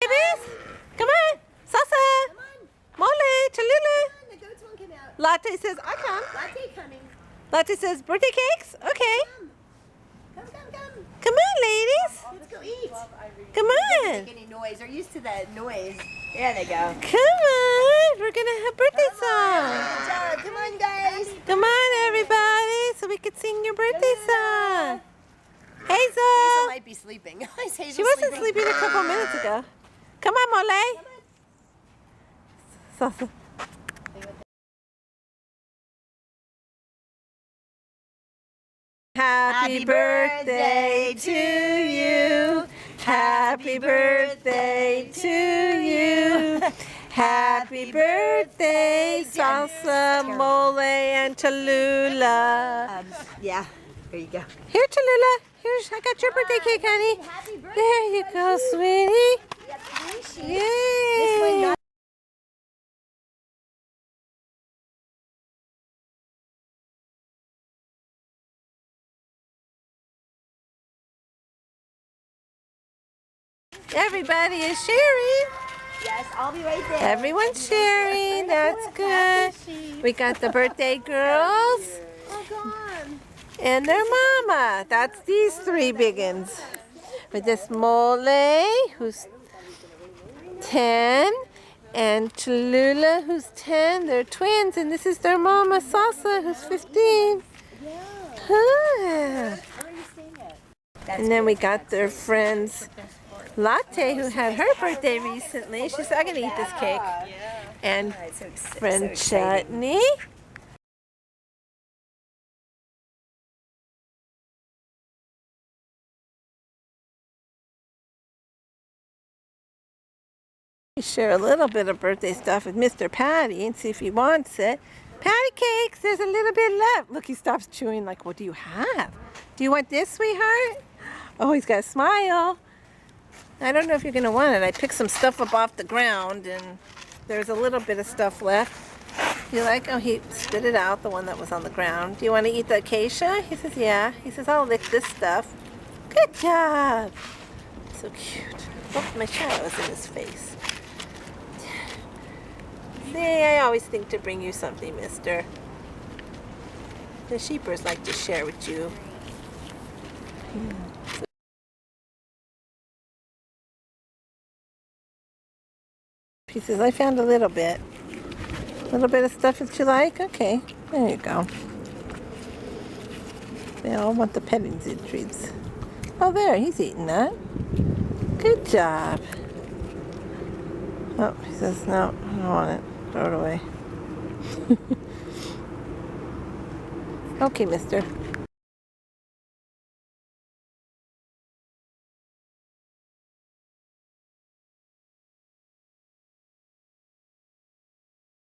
Ladies, come on. Salsa. Come on. Mole. Chalula. Come on, the goats won't come out. Latte says, I come. Latte coming. Latte says, birthday cakes? Okay. Come. Come on, ladies. Let's go eat. Come Don't on. make any noise. They're used to that noise. There they go. Come on. We're going to have birthday song. Good job. Come on, guys. Come on, everybody, so we can sing your birthday song. Hazel Hazel. might be sleeping. Is Hazel She wasn't sleeping a couple minutes ago. Come on, Mole. Salsa. Happy birthday to you. Happy birthday to you. Happy birthday, Salsa, Mole, and Chalula. Yeah. There you go. Here, Chalula. Here's, I got your birthday cake, honey. Happy birthday. There you go, sweetie. Yay. Everybody is sharing. Yes, I'll be right there. Everyone's sharing. That's good. We got the birthday girls Oh, gone. and their mama. That's these three biggins. With this Mole, who's 10, and Chalula, who's 10. They're twins, and this is their mama, Salsa, who's 15. Huh. And then we got their friends, Latte, who had her birthday recently. She said, I'm going to eat this cake. And friend Chutney. We share a little bit of birthday stuff with Mr. Patty and see if he wants it. Patty cakes, there's a little bit left. Look, he stops chewing like, what do you have? Do you want this, sweetheart? Oh, he's got a smile. I don't know if you're going to want it. I picked some stuff up off the ground and there's a little bit of stuff left. You like? Oh, he spit it out, the one that was on the ground. Do you want to eat the acacia? He says, yeah. He says, I'll lick this stuff. Good job. So cute. Oh, my shadow's in his face. See, I always think to bring you something, mister. The sheepers like to share with you. He says, I found a little bit. A little bit of stuff that you like? Okay, there you go. They all want the petting zoo treats. Oh, there, he's eating that. Good job. Oh, he says, no, I don't want it. Throw it away. Okay, mister.